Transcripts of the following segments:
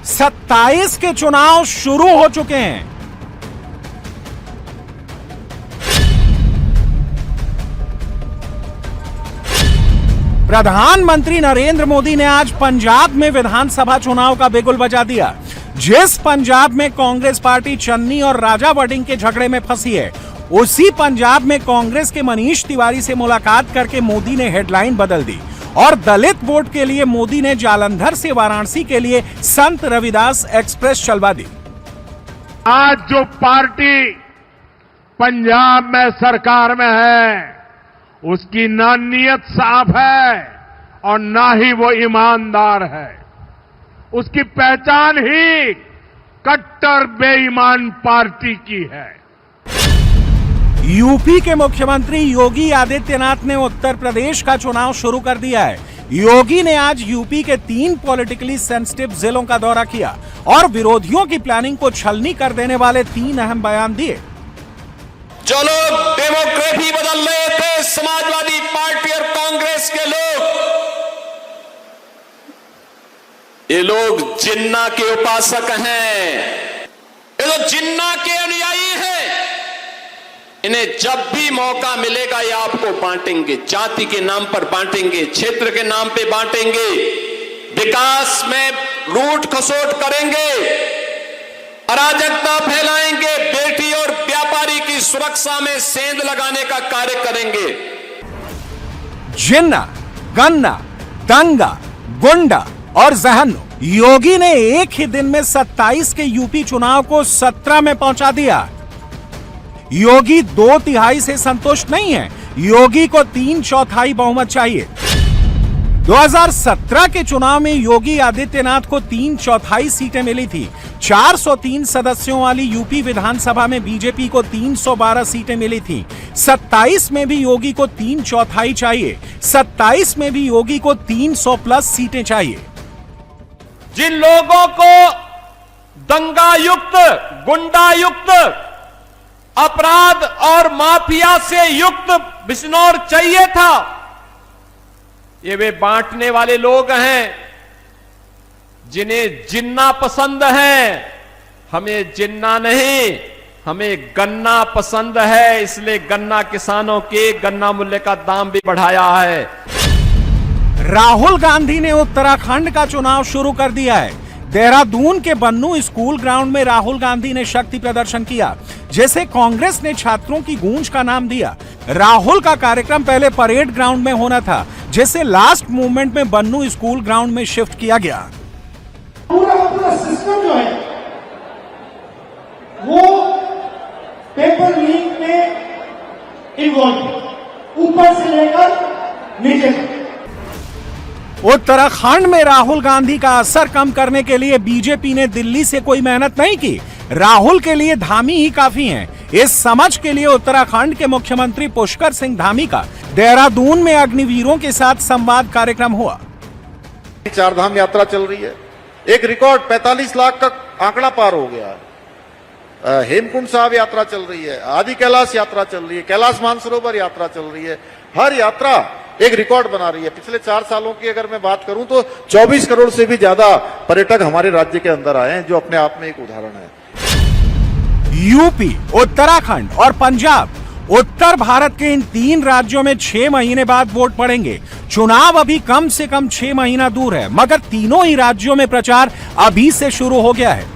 27 के चुनाव शुरू हो चुके हैं। प्रधानमंत्री नरेंद्र मोदी ने आज पंजाब में विधानसभा चुनाव का बिगुल बजा दिया। जिस पंजाब में कांग्रेस पार्टी चन्नी और राजा वडिंग के झगड़े में फंसी है, उसी पंजाब में कांग्रेस के मनीष तिवारी से मुलाकात करके मोदी ने हेडलाइन बदल दी और दलित वोट के लिए मोदी ने जालंधर से वाराणसी के लिए संत रविदास एक्सप्रेस चलवा दी। आज जो पार्टी पंजाब में सरकार में है, उसकी ना नीयत साफ है और ना ही वो ईमानदार है। उसकी पहचान ही कट्टर बेईमान पार्टी की है। यूपी के मुख्यमंत्री योगी आदित्यनाथ ने उत्तर प्रदेश का चुनाव शुरू कर दिया है। योगी ने आज यूपी के 3 पॉलिटिकली सेंसिटिव जिलों का दौरा किया और विरोधियों की प्लानिंग को छलनी कर देने वाले 3 अहम बयान दिए। जो लोग डेमोक्रेसी बदल रहे थे, समाजवादी पार्टी और कांग्रेस के लोग, ये लोग जिन्ना के उपासक हैं, ये लोग जिन्ना के अनुयायी हैं। इन्हें जब भी मौका मिलेगा ये आपको बांटेंगे, जाति के नाम पर बांटेंगे, क्षेत्र के नाम पे बांटेंगे, विकास में लूट खसोट करेंगे, अराजकता फैलाएंगे, बेटी और व्यापारी की सुरक्षा में सेंध लगाने का कार्य करेंगे। जिन्ना, गन्ना, दंगा, गुंडा और जहन्नुम, योगी ने एक ही दिन में 27 के यूपी चुनाव को 17 में पहुंचा दिया। योगी 2/3 से संतुष्ट नहीं है, योगी को 3/4 बहुमत चाहिए। 2017 के चुनाव में योगी आदित्यनाथ को 3/4 सीटें मिली थी। 403 सदस्यों वाली यूपी विधानसभा में बीजेपी को 312 सीटें मिली थी। 27 में भी योगी को 3/4 चाहिए। 27 में भी योगी को 300+ सीटें चाहिए। जिन लोगों को दंगायुक्त, गुंडायुक्त, अपराध और माफिया से युक्त बिजनौर चाहिए था, ये वे बांटने वाले लोग हैं जिन्हें जिन्ना पसंद है। हमें जिन्ना नहीं, हमें गन्ना पसंद है, इसलिए गन्ना किसानों के गन्ना मूल्य का दाम भी बढ़ाया है। राहुल गांधी ने उत्तराखंड का चुनाव शुरू कर दिया है। देहरादून के बन्नू स्कूल ग्राउंड में राहुल गांधी ने शक्ति प्रदर्शन किया, जैसे कांग्रेस ने छात्रों की गूंज का नाम दिया। राहुल का कार्यक्रम पहले परेड ग्राउंड में होना था, जैसे लास्ट मूवमेंट में बन्नू स्कूल ग्राउंड में शिफ्ट किया गया। पूरा सिस्टम जो है वो पेपर लीक में इन्वॉल्व है, ऊपर से लेकर नीचे तक। उत्तराखंड में राहुल गांधी का असर कम करने के लिए बीजेपी ने दिल्ली से कोई मेहनत नहीं की। राहुल के लिए धामी ही काफी हैं। इस समझ के लिए उत्तराखंड के मुख्यमंत्री पुष्कर सिंह धामी का देहरादून में अग्निवीरों के साथ संवाद कार्यक्रम हुआ। 4 धाम यात्रा चल रही है, एक रिकॉर्ड 45 लाख का आंकड़ा पार हो गया है। हेमकुंड साहब यात्रा चल रही है, आदि कैलाश यात्रा चल रही है, कैलाश मानसरोवर यात्रा चल रही है। हर यात्रा एक रिकॉर्ड बना रही है। पिछले 4 सालों की अगर मैं बात करूं तो 24 करोड़ से भी ज्यादा पर्यटक हमारे राज्य के अंदर आए हैं, जो अपने आप में एक उदाहरण है। यूपी, उत्तराखंड और पंजाब, उत्तर भारत के इन 3 राज्यों में 6 महीने बाद वोट पड़ेंगे। चुनाव अभी कम से कम 6 महीना दूर है, मगर तीनों ही राज्यों में प्रचार अभी से शुरू हो गया है।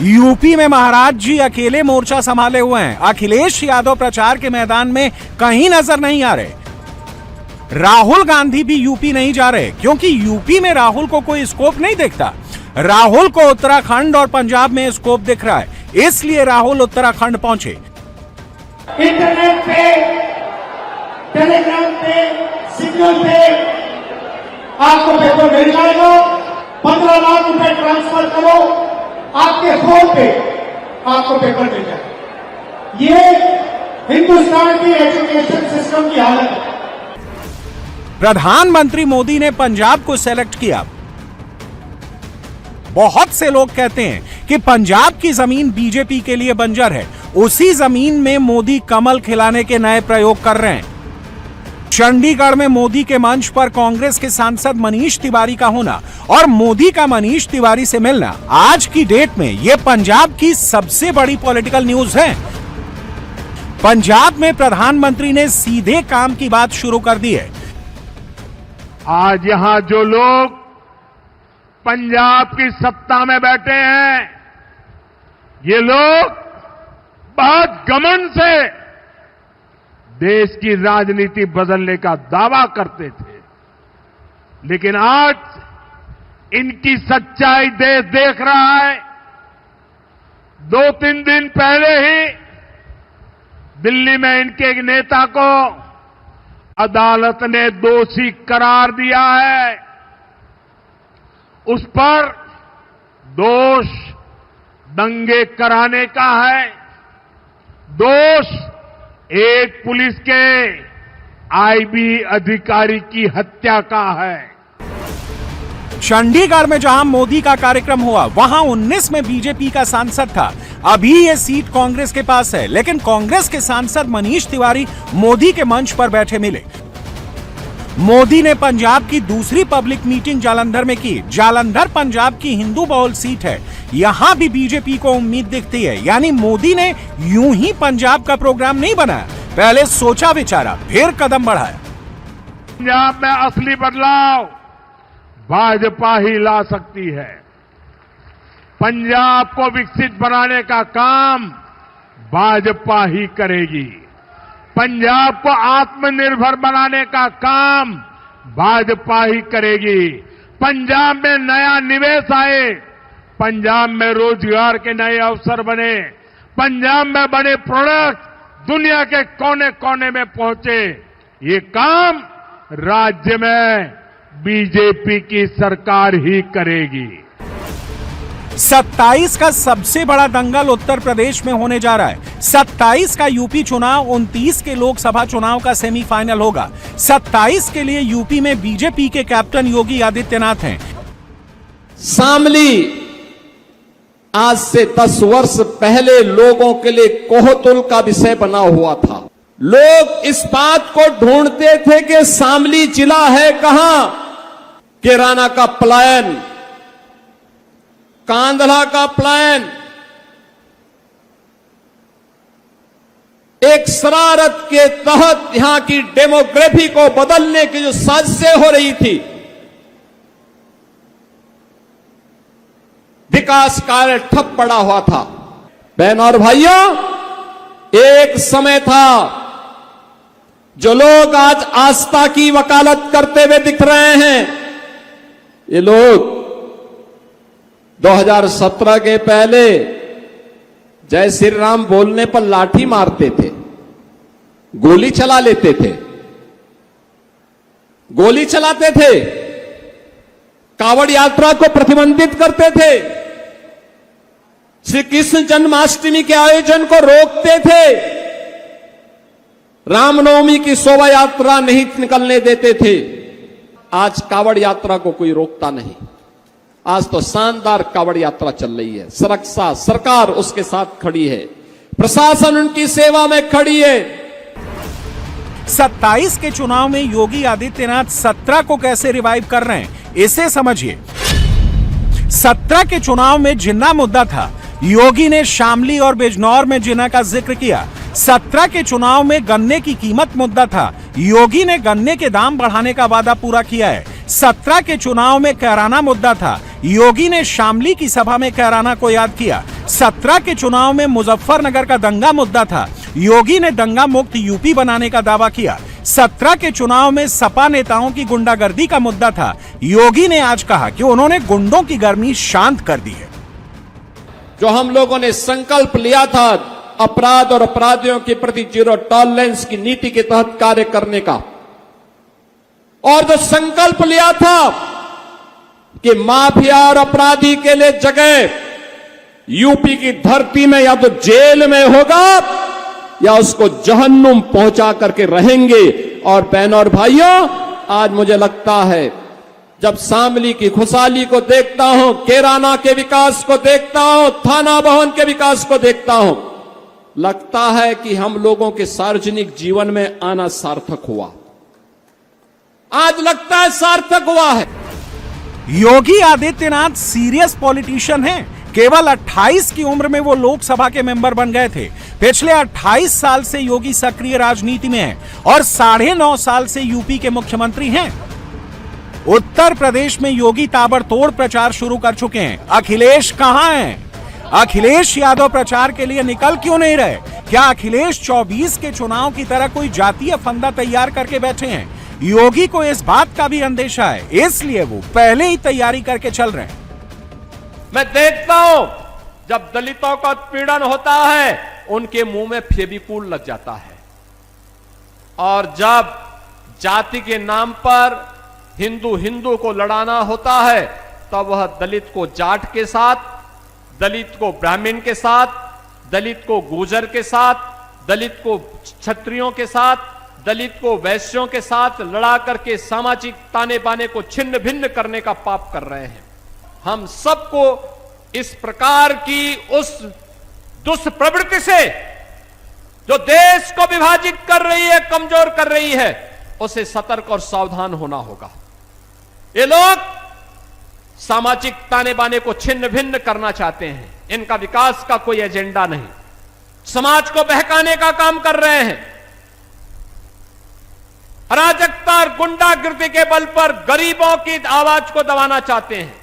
यूपी में महाराज जी अकेले मोर्चा संभाले हुए हैं। अखिलेश यादव प्रचार के मैदान में कहीं नजर नहीं आ रहे। राहुल गांधी भी यूपी नहीं जा रहे, क्योंकि यूपी में राहुल को कोई स्कोप नहीं दिखता। राहुल को उत्तराखंड और पंजाब में स्कोप दिख रहा है, इसलिए राहुल उत्तराखंड पहुंचे। इंटरनेट पे, टेलीग्राम पे, सिग्नल पे आपको पेपर मिल जाएगा। 15 लाख रुपए ट्रांसफर करो, आपके फोन पे आपको पेपर मिल जाएगा। ये हिंदुस्तान की एजुकेशन सिस्टम की हालत है। प्रधानमंत्री मोदी ने पंजाब को सेलेक्ट किया। बहुत से लोग कहते हैं कि पंजाब की जमीन बीजेपी के लिए बंजर है। उसी जमीन में मोदी कमल खिलाने के नए प्रयोग कर रहे हैं। चंडीगढ़ में मोदी के मंच पर कांग्रेस के सांसद मनीष तिवारी का होना और मोदी का मनीष तिवारी से मिलना आज की डेट में यह पंजाब की सबसे बड़ी पॉलिटिकल न्यूज है। पंजाब में प्रधानमंत्री ने सीधे काम की बात शुरू कर दी है। आज यहां जो लोग पंजाब की सत्ता में बैठे हैं, ये लोग बहुत घमंड से देश की राजनीति बदलने का दावा करते थे, लेकिन आज इनकी सच्चाई देश देख रहा है। 2-3 दिन पहले ही दिल्ली में इनके एक नेता को अदालत ने दोषी करार दिया है। उस पर दोष दंगे कराने का है, दोष एक पुलिस के आईबी अधिकारी की हत्या का है। चंडीगढ़ में जहां मोदी का कार्यक्रम हुआ वहां 19 में बीजेपी का सांसद था। अभी ये सीट कांग्रेस के पास है, लेकिन कांग्रेस के सांसद मनीष तिवारी मोदी के मंच पर बैठे मिले। मोदी ने पंजाब की दूसरी पब्लिक मीटिंग जालंधर में की। जालंधर पंजाब की हिंदू बहुल सीट है, यहां भी बीजेपी को उम्मीद दिखती है। यानी मोदी ने यूं ही पंजाब का प्रोग्राम नहीं बनाया, पहले सोचा विचारा फिर कदम बढ़ाया। पंजाब में असली बदलाव भाजपा ही ला सकती है। पंजाब को विकसित बनाने का काम भाजपा ही करेगी। पंजाब को आत्मनिर्भर बनाने का काम भाजपा ही करेगी। पंजाब में नया निवेश आए, पंजाब में रोजगार के नए अवसर बने, पंजाब में बने प्रोडक्ट दुनिया के कोने कोने में पहुंचे, ये काम राज्य में बीजेपी की सरकार ही करेगी। 27 का सबसे बड़ा दंगल उत्तर प्रदेश में होने जा रहा है। 27 का यूपी चुनाव 29 के लोकसभा चुनाव का सेमीफाइनल होगा। 27 के लिए यूपी में बीजेपी के कैप्टन योगी आदित्यनाथ हैं। शामली आज से 10 वर्ष पहले लोगों के लिए कोहतुल का विषय बना हुआ था। लोग इस बात को ढूंढते थे कि शामली जिला है कहां। कैराना का पलायन, कांधला का प्लान, एक शरारत के तहत यहां की डेमोग्राफी को बदलने की जो साजिशें हो रही थी, विकास कार्य ठप पड़ा हुआ था। बहनों और भाइयों, एक समय था जो लोग आज आस्था की वकालत करते हुए दिख रहे हैं, ये लोग 2017 के पहले जय श्री राम बोलने पर लाठी मारते थे, गोली चला लेते थे, गोली चलाते थे, कावड़ यात्रा को प्रतिबंधित करते थे, श्री कृष्ण जन्माष्टमी के आयोजन को रोकते थे, रामनवमी की शोभा यात्रा नहीं निकलने देते थे। आज कावड़ यात्रा को कोई रोकता नहीं। आज तो शानदार कावड़ यात्रा चल रही है। सुरक्षा सरकार उसके साथ खड़ी है, प्रशासन उनकी सेवा में खड़ी है। 27 के चुनाव में योगी आदित्यनाथ 17 को कैसे रिवाइव कर रहे हैं, इसे समझिए। 17 के चुनाव में जिन्ना मुद्दा था, योगी ने शामली और बिजनौर में जिन्ना का जिक्र किया। 17 के चुनाव में गन्ने की कीमत मुद्दा था, योगी ने गन्ने के दाम बढ़ाने का वादा पूरा किया है। 17 के चुनाव में कैराना मुद्दा था, योगी ने शामली की सभा में कैराना को याद किया। 17 के चुनाव में मुजफ्फरनगर का दंगा मुद्दा था, योगी ने दंगा मुक्त यूपी बनाने का दावा किया। 17 के चुनाव में सपा नेताओं की गुंडागर्दी का मुद्दा था, योगी ने आज कहा कि उन्होंने गुंडों की गर्मी शांत कर दी है। जो हम लोगों ने संकल्प लिया था अपराध और अपराधियों के प्रति जीरो टॉलरेंस की नीति के तहत कार्य करने का, और जो संकल्प लिया था कि माफिया और अपराधी के लिए जगह यूपी की धरती में या तो जेल में होगा या उसको जहन्नुम पहुंचा करके रहेंगे। और बहनों और भाइयों, आज मुझे लगता है जब शामली की खुशहाली को देखता हूं, कैराना के विकास को देखता हूं, थाना भवन के विकास को देखता हूं, लगता है कि हम लोगों के सार्वजनिक जीवन में आना सार्थक हुआ। आज लगता है सार्थक हुआ है। योगी आदित्यनाथ सीरियस पॉलिटिशियन हैं। केवल 28 की उम्र में वो लोकसभा के मेंबर बन गए थे। पिछले 28 साल से योगी सक्रिय राजनीति में हैं और 9.5 साल से यूपी के मुख्यमंत्री हैं। उत्तर प्रदेश में योगी ताबड़तोड़ प्रचार शुरू कर चुके हैं। अखिलेश कहां हैं? अखिलेश यादव प्रचार के लिए निकल क्यों नहीं रहे? क्या अखिलेश 24 के चुनाव की तरह कोई जातीय फंदा तैयार करके बैठे हैं? योगी को इस बात का भी अंदेशा है, इसलिए वो पहले ही तैयारी करके चल रहे हैं। मैं देखता हूं जब दलितों का उत्पीड़न होता है उनके मुंह में फेविकोल लग जाता है, और जब जाति के नाम पर हिंदू हिंदू को लड़ाना होता है तब वह दलित को जाट के साथ, दलित को ब्राह्मण के साथ, दलित को गुर्जर के साथ, दलित को क्षत्रियों के साथ, दलित को वैश्यों के साथ लड़ा करके सामाजिक ताने बाने को छिन्न भिन्न करने का पाप कर रहे हैं। हम सबको इस प्रकार की उस दुष्प्रवृत्ति से जो देश को विभाजित कर रही है, कमजोर कर रही है, उसे सतर्क और सावधान होना होगा। ये लोग सामाजिक ताने बाने को छिन्न भिन्न करना चाहते हैं। इनका विकास का कोई एजेंडा नहीं, समाज को बहकाने का काम कर रहे हैं। अराजकता और गुंडागिर्दी के बल पर गरीबों की आवाज को दबाना चाहते हैं।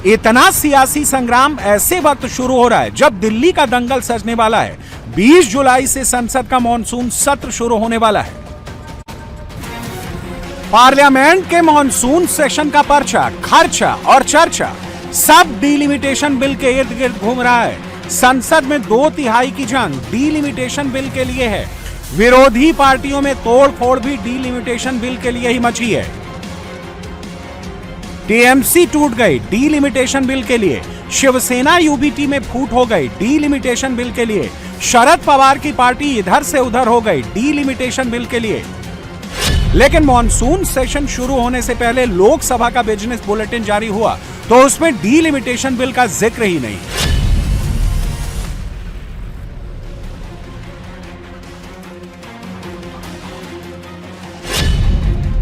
इतना सियासी संग्राम ऐसे वक्त शुरू हो रहा है जब दिल्ली का दंगल सजने वाला है। 20 जुलाई से संसद का मॉनसून सत्र शुरू होने वाला है। पार्लियामेंट के मॉनसून सेशन का पर्चा, खर्चा और चर्चा सब डीलिमिटेशन बिल के इर्द गिर्द घूम रहा है। संसद में 2/3 की जंग डीलिमिटेशन बिल के लिए है। विरोधी पार्टियों में तोड़फोड़ भी डीलिमिटेशन बिल के लिए ही मची है। टीएमसी टूट गई डीलिमिटेशन बिल के लिए, शिवसेना यूबीटी में फूट हो गई डीलिमिटेशन बिल के लिए, शरद पवार की पार्टी इधर से उधर हो गई डीलिमिटेशन बिल के लिए। लेकिन मॉनसून सेशन शुरू होने से पहले लोकसभा का बिजनेस बुलेटिन जारी हुआ तो उसमें डीलिमिटेशन बिल का जिक्र ही नहीं।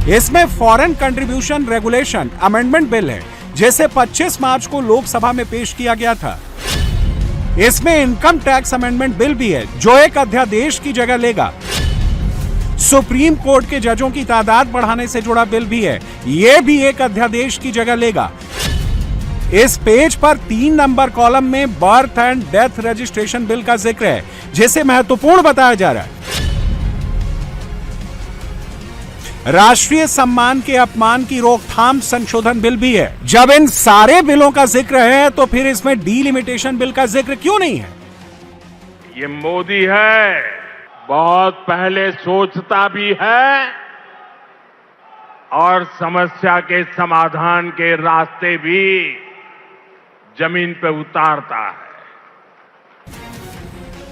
इसमें foreign contribution regulation amendment bill है, जिसे 25 मार्च को लोकसभा में पेश किया गया था। इसमें इनकम टैक्स अमेंडमेंट बिल भी है जो एक अध्यादेश की जगह लेगा। सुप्रीम कोर्ट के जजों की तादाद बढ़ाने से जुड़ा बिल भी है, यह भी एक अध्यादेश की जगह लेगा। इस पेज पर 3 नंबर कॉलम में birth and death registration bill का जिक्र है, जिसे महत्वपूर्ण बताया जा रहा है। राष्ट्रीय सम्मान के अपमान की रोकथाम संशोधन बिल भी है। जब इन सारे बिलों का जिक्र है तो फिर इसमें डीलिमिटेशन बिल का जिक्र क्यों नहीं है? ये मोदी है, बहुत पहले सोचता भी है और समस्या के समाधान के रास्ते भी जमीन पे उतारता है।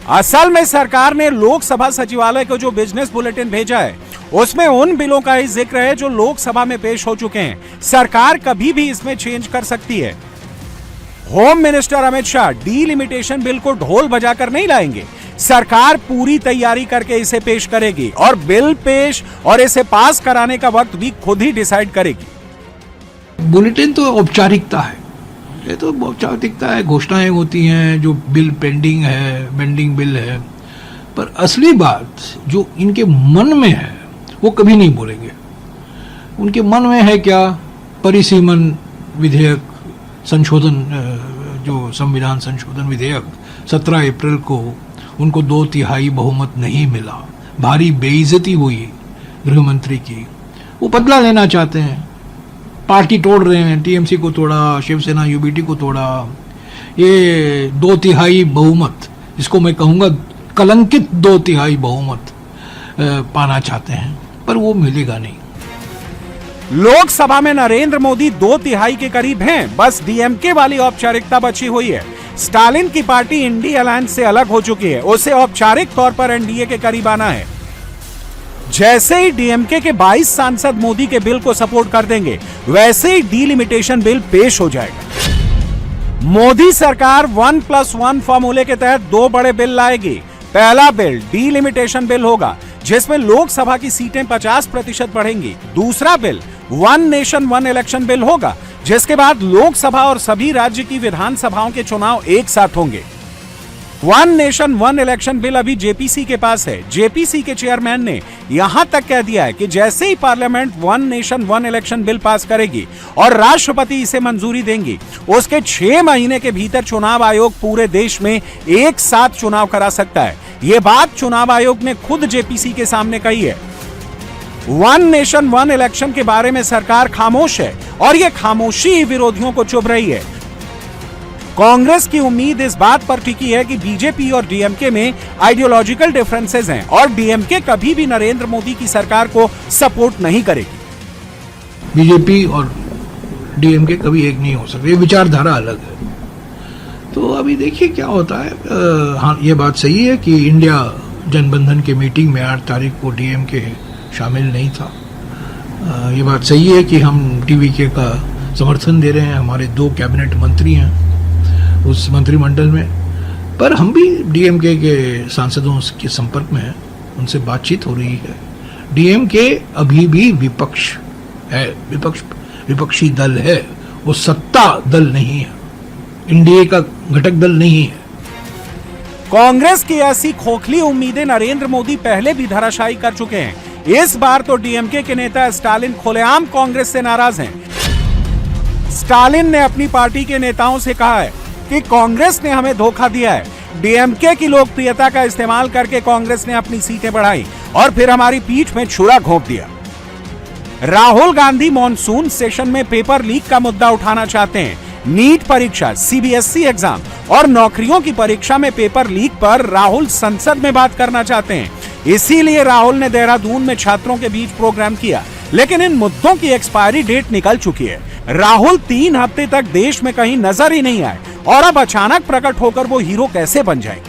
असल में सरकार ने लोकसभा सचिवालय को जो बिजनेस बुलेटिन भेजा है उसमें उन बिलों का ही जिक्र है जो लोकसभा में पेश हो चुके हैं। सरकार कभी भी इसमें चेंज कर सकती है। Home minister Amit Shah delimitation bill को ढोल बजाकर नहीं लाएंगे। सरकार पूरी तैयारी करके इसे पेश करेगी और बिल पेश और इसे पास कराने का वक्त भी खुद ही डिसाइड करेगी। बुलेटिन तो औपचारिकता है, ये तो औपचारिकता है, घोषणाएं होती हैं, जो बिल पेंडिंग है, पेंडिंग बिल है, पर असली बात जो इनके मन में है वो कभी नहीं बोलेंगे। उनके मन में है क्या? परिसीमन विधेयक संशोधन, जो संविधान संशोधन विधेयक 17 अप्रैल को उनको 2/3 बहुमत नहीं मिला, भारी बेइज्जती हुई गृह मंत्री की, वो बदला लेना चाहते हैं। पार्टी तोड़ रहे हैं, टीएमसी को तोड़ा, शिवसेना यूबीटी को तोड़ा। ये 2/3 बहुमत, इसको मैं कहूंगा कलंकित 2/3 बहुमत पाना चाहते हैं, पर वो मिलेगा नहीं। लोकसभा में नरेंद्र मोदी 2/3 के करीब हैं, बस डीएमके वाली औपचारिकता बची हुई है। स्टालिन की पार्टी इंडिया अलायंस से अलग हो चुकी है, उसे औपचारिक तौर पर एनडीए के करीब आना है। जैसे ही डीएमके के 22 सांसद मोदी के बिल को सपोर्ट कर देंगे, वैसे ही डीलिमिटेशन बिल पेश हो जाएगा। मोदी सरकार 1+1 फॉर्मूले के तहत 2 बड़े बिल लाएगी। पहला बिल डीलिमिटेशन बिल होगा, जिसमें लोकसभा की सीटें 50% बढ़ेंगी। दूसरा bill one nation one election bill होगा, जिसके बाद लोकसभा और सभी राज्य की विधानसभाओं के चुनाव एक साथ होंगे। One nation one election bill अभी जेपीसी के पास है। जेपीसी के चेयरमैन ने यहां तक कह दिया है कि जैसे ही parliament one nation one election bill pass करेगी और राष्ट्रपति इसे मंजूरी देंगी, उसके 6 महीने के भीतर चुनाव आयोग पूरे देश में एक साथ चुनाव करा सकता है। यह बात चुनाव आयोग ने खुद जेपीसी के सामने कही है। वन नेशन वन इलेक्शन के बारे में सरकार खामोश है और यह खामोशी ही विरोधियों को चुभ रही है। कांग्रेस की उम्मीद इस बात पर टिकी है कि बीजेपी और डीएमके में आइडियोलॉजिकल डिफरेंसेस हैं और डीएमके कभी भी नरेंद्र मोदी की सरकार को सपोर्ट नहीं करेगी। बीजेपी और डीएमके कभी एक नहीं हो सकते, विचारधारा अलग है। तो अभी देखिए क्या होता है। हाँ, ये बात सही है कि इंडिया जनबंधन के मीटिंग में 8 तारीख को डीएमके शामिल नहीं था। ये बात सही है कि हम टीवीके का समर्थन दे रहे हैं। हमारे 2 कैबिनेट मंत्री हैं उस मंत्रिमंडल में, पर हम भी डीएमके के सांसदों के संपर्क में हैं, उनसे बातचीत हो रही है। डीएमके अभी भी विपक्ष है, विपक्षी दल है, वो सत्ता दल नहीं है, एनडीए का घटक दल नहीं है। कांग्रेस की ऐसी खोखली उम्मीदें नरेंद्र मोदी पहले भी धराशायी कर चुके हैं। इस बार तो डीएमके के नेता स्टालिन खुलेआम कांग्रेस से नाराज हैं। स्टालिन ने अपनी पार्टी के नेताओं से कहा है कि कांग्रेस ने हमें धोखा दिया है। डीएमके की लोकप्रियता का इस्तेमाल करके कांग्रेस ने अपनी सीटें बढ़ाई और फिर हमारी पीठ में छुरा घोंप दिया। राहुल गांधी मॉनसून सेशन में पेपर लीक का मुद्दा उठाना चाहते हैं। नीट परीक्षा, सीबीएसई एग्जाम और नौकरियों की परीक्षा में पेपर लीक पर राहुल संसद में बात करना चाहते हैं। इसीलिए राहुल ने देहरादून में छात्रों के बीच प्रोग्राम किया, लेकिन इन मुद्दों की एक्सपायरी डेट निकल चुकी है। राहुल 3 हफ्ते तक देश में कहीं नजर ही नहीं आए और अब अचानक प्रकट होकर वो हीरो कैसे बन जाएंगे।